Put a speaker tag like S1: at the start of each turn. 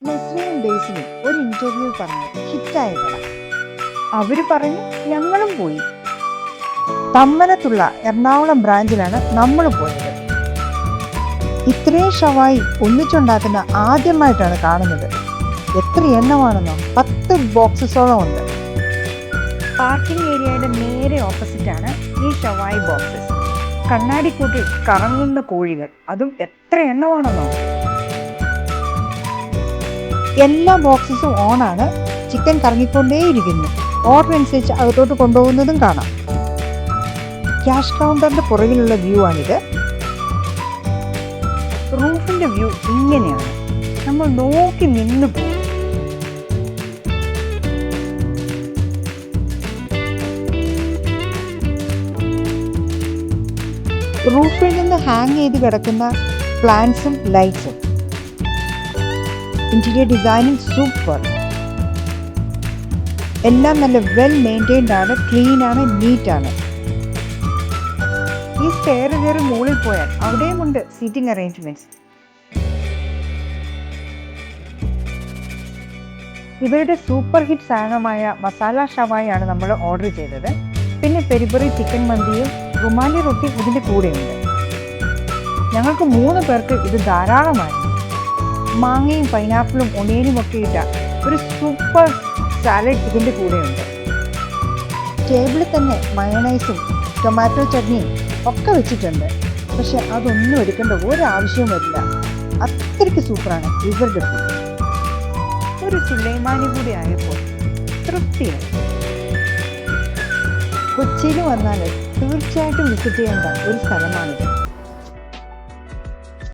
S1: നെസ്രിയും ഡേയ്സിനും ഒരു ഇന്റർവ്യൂ പറഞ്ഞു ഹിറ്റായ കട. അവര് പറഞ്ഞു ഞങ്ങളും പോയി. തമ്മനത്തുള്ള എറണാകുളം ബ്രാഞ്ചിലാണ് നമ്മൾ പോയത്. ഇത്രയും ഷവായി ഒന്നിച്ചുണ്ടാക്കുന്ന ആദ്യമായിട്ടാണ് കാണുന്നത്. എത്ര എണ്ണമാണെന്നോ, 10 ബോക്സസോളം ഉണ്ട്. പാർക്കിംഗ് ഏരിയയുടെ നേരെ ഓപ്പോസിറ്റാണ് ഈ ഷവായി ബോക്സസ്. കണ്ണാടിക്കൂട്ടിൽ കറങ്ങുന്ന കോഴികൾ, അതും എത്ര എണ്ണമാണെന്നോ. എല്ലാ ബോക്സസും ഓണാണ്. ചിക്കൻ കറങ്ങിക്കൊണ്ടേയിരിക്കുന്നു. ഓർഡർ അനുസരിച്ച് അകത്തോട്ട് കൊണ്ടുപോകുന്നതും കാണാം. ക്യാഷ് കൗണ്ടറിന്റെ പുറകിലുള്ള വ്യൂ ആണിത്. റൂഫിന്റെ വ്യൂ ഇങ്ങനെയാണ്. നമ്മൾ നോക്കി നിന്ന് പോകും. റൂഫിൽ നിന്ന് ഹാങ് ചെയ്ത് കിടക്കുന്ന പ്ലാന്റ്സും ലൈറ്റ്സും. Interior designing super. എല്ലാം നല്ല വെൽ മെയിൻറ്റൈൻഡ് ആണ്, ക്ലീൻ ആണ്, നീറ്റ് ആണ്. ഈ സ്റ്റെയർ കയറി മുകളിൽ പോയാൽ അവിടെയുമുണ്ട് സീറ്റിംഗ് അറേഞ്ച്മെന്റ്സ്. ഇവരുടെ സൂപ്പർ ഹിറ്റ് സാധനമായ മസാല ഷവായി ആണ് നമ്മൾ ഓർഡർ ചെയ്തത്. പിന്നെ പെരി പെരി ചിക്കൻ മന്തിയും റുമാലി റൊട്ടി ഇതിൻ്റെ കൂടെയുണ്ട്. ഞങ്ങൾക്ക് 3 പേർക്ക് ഇത് ധാരാളമായി. മാങ്ങയും പൈനാപ്പിളും ഒണിയനും ഒക്കെ ഇട്ട ഒരു സൂപ്പർ സാലഡ് ഇതിൻ്റെ കൂടെയുണ്ട്. ടേബിളിൽ തന്നെ മയണൈസും ടൊമാറ്റോ ചട്നിയും ഒക്കെ വെച്ചിട്ടുണ്ട്. പക്ഷെ അതൊന്നും എടുക്കേണ്ട ഒരാവശ്യവും വരില്ല. അത്രയ്ക്ക് സൂപ്പറാണ് ഇവരുടെ ഫുഡ്. ഒരു സുലൈമാനി കൂടി ആയപ്പോൾ തൃപ്തിയായി. കൊച്ചിയിൽ വന്നാൽ തീർച്ചയായിട്ടും വിസിറ്റ് ചെയ്യേണ്ട ഒരു സ്ഥലമാണിത്.